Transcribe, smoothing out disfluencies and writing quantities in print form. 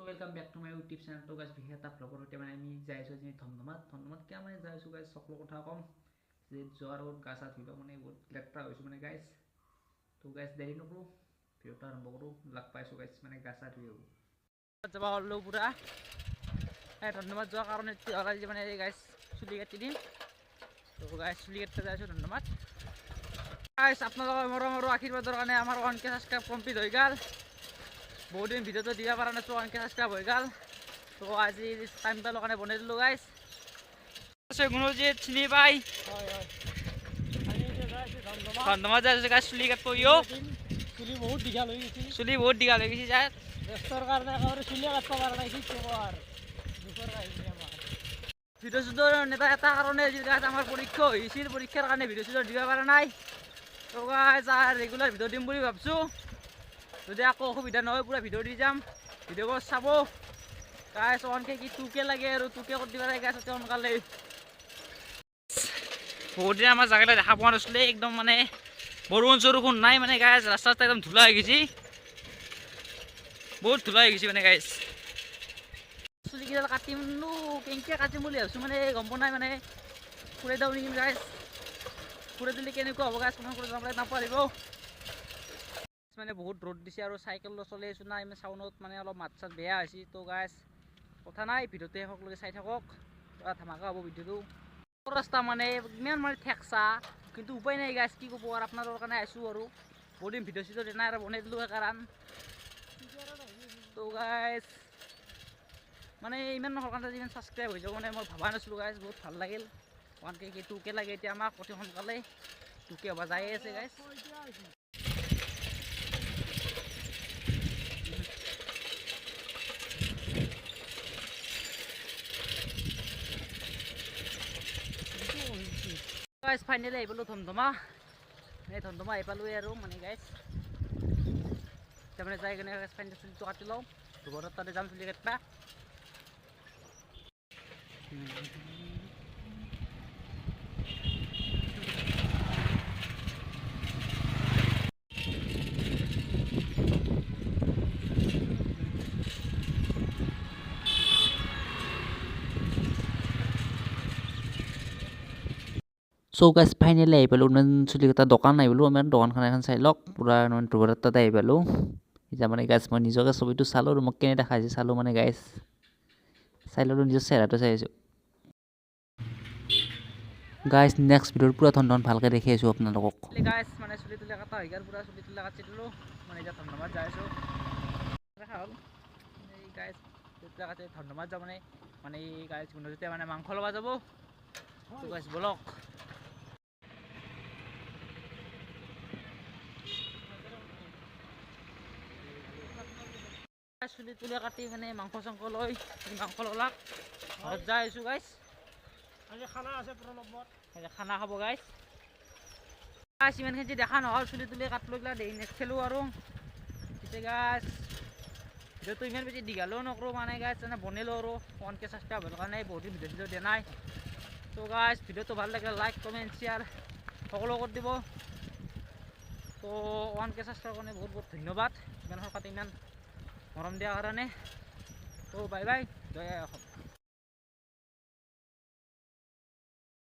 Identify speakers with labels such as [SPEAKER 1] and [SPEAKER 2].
[SPEAKER 1] Welcome back to my YouTube channel. तो guys बिखेर এটা ব্লগৰ সৈতে মানে আমি যাই আছো যে ধমধমাত কিয় মানে যাই আছো গাইস সকলো কথা কম যে যোৱাৰ আগত গা চা ধুই মানে বহুত লেট্ৰা হৈছো মানে গাইস। তো গাইস দেৰি নকৰো ভিডিওটো আৰম্ভ কৰো। লগ পাইছো গাইস মানে গা চা ধুই আহো যাবা হলো পুৰা ধন্যবাদ যোৱাৰ কাৰণে অলৰেডি মানে গাইস চুলি কাটি দিম। তো গাইস চুলি কাটতে যাই আছো ধন্যবাদ গাইস। আপোনালোকৰ মৰম আৰু আশীৰ্বাদৰ কাৰণে আমাৰ 1K সাবস্ক্ৰাইব কমপ্লিট হৈ গ'ল। बहुत दिन भिडियो तो दिया पारा ना 1K সাবস্ক্রাইব হৈ গ'ল। তো আজি টাইম পালো কাৰণে বনাই দিলো গাইস। আছে গুণজিত চিনি পাই হয় হয় আমি এতিয়া যাইছো ধন্যবাদ যাইছো গাইস। চুলি কাটব ইও চুলি বহুত দীঘল হৈ গৈছে যায় ব্যস্তৰ কাৰণে আৰু চুলি কাটব পাৰা নাই কি ক'ব আৰু দুখৰ কাহিনী আমাৰ। ভিডিও সুদৰ নেতা এটা কাৰণে আজি গাইস আমাৰ পৰীক্ষা হৈছিল, পৰীক্ষাৰ কাৰণে ভিডিও সুদৰ দিব পাৰা নাই। তো গাইস ৰেগুলাৰ ভিডিও দিম বুলি ভাবছো। যদি আকৌ অসুবিধা নহয় পুৰা ভিডিও দি যাম, ভিডিওবোৰ চাব গাইস। 1K কি 2K লাগে আৰু 2K কৰি দিব লাগে গাইস অতি সোনকালে। বহুত দিন আমাৰ জায়গাটা দেখা পোৱা নাছিলে, একদম মানে বৰষুণ চৰষুণ নাই মানে গাইস। ৰাস্তাটা একদম ধুলা হৈ গৈছে, বহুত ধুলা হৈ গৈছে মানে গাইস। চুলি কেইডাল কাটিম নো কেনেকৈ কাটিম বুলি ভাবিছোঁ মানে গম পোৱা নাই মানে। ফুৰাই দিওঁ নেকি গাইস, ফুৰাই দিলে কেনেকুৱা হ'ব গাইস কমেণ্ট কৰি জনাব নাপাহৰিব। মানে বহুত ৰ'দ দিছে আৰু চাইকেল চলাই আছো না ইমান চাউণ্ডত মানে অলপ মাত চাত বেয়া হৈছে। তো গাইস কথা নাই ভিডিওটো সকলোকে চাই থাকক, ধামাকা হ'ব ভিডিওটো। ৰাস্তা মানে ইমান মানে ঠেকচা কিন্তু উপায় নাই গাইস, কি ক'ব আৰু আপোনালোকৰ কাৰণে আইছোঁ আৰু বহুত দিন ভিডিও চিডিও নাই আৰু বনাই দিলোঁ কাৰণ। তো গাইস মানে ইমান সোনকালে ইমান ছাবস্ক্ৰাইব হৈ যাব মানে মই ভবা নাছিলোঁ গাইস। বহুত ভাল লাগিল। 1K কি 2K লাগে এতিয়া আমাক অতি সোনকালে 2K হ'ব যাই আছে গাইস। গাইস ফাইনেলি আহি পালোঁ ধমধমা। এই ধমধমা আহি পালোঁ আৰু মানে গাইস তাৰমানে যাই কিনে ফাইনেলি চুলিটো কাটি লওঁ। ঘৰত তাতে যাম চুলি কাটবা। সো গাইস ফাইনেলি আহি পালোঁ চুলি কটা দোকান আহি পালোঁ। আমাৰ দোকানখন এখন চাই লওক পুৰা ধ্ৰুৱ তাতে আহি পালোঁ। এতিয়া মানে গাইস মই নিজকে ছবিটো চালোঁ আৰু মোক কেনে দেখাইছে চালোঁ মানে গাইস। চাই ল'লোঁ নিজৰ চেহেৰাটো চাই আছোঁ গাইস। নেক্সট ভিডিঅ'ৰ পুৰা ধন ভালকৈ দেখি আছোঁ আপোনালোকক গাইস। মানে চুলি তুলি কটা হৈ গ'ল, পুৰা চুলি তুলি কাটি দিলোঁ মানে এতিয়া ধন্যবাদ যাই আছোঁ। দেখা হ'ল এই গাইস চুলি কাটি ধন্যবাদ যাব মানে এই গাইস যেতিয়া মানে মাংস লগা যাব। তো গাইস বলক চুলি তুলি কাটি মানে মাংস চাংস লৈ মাংস লগাক ঘৰত যাই আছোঁ গাইস। আজি খানা আছে প্ৰণৱত, খানা খাব গাইস। ইমানখিনি দেখা নহ'ল চুলি তুলি কাট লৈ পেলাই দেৰি নেখেলোঁ আৰু এতিয়া গাইস ভিডিঅ'টো ইমান বেছি দীঘলো নকৰোঁ মানে গাইস মানে বনালোঁ আৰু 1K সাবস্ক্ৰাইব হোৱাৰ কাৰণে বহুত দিন ভিডিঅ' দিয়া নাই। তো গাইস ভিডিঅ'টো ভাল লাগিলে লাইক কমেণ্ট শ্বেয়াৰ সকলো কৰি দিব। তো 1K সাবস্ক্ৰাইবৰ কাৰণে বহুত বহুত ধন্যবাদ ইমান সোনকালে ইমান মৰম দিয়াৰ কাৰণে। তো বাই বাই, জয় আই অসম।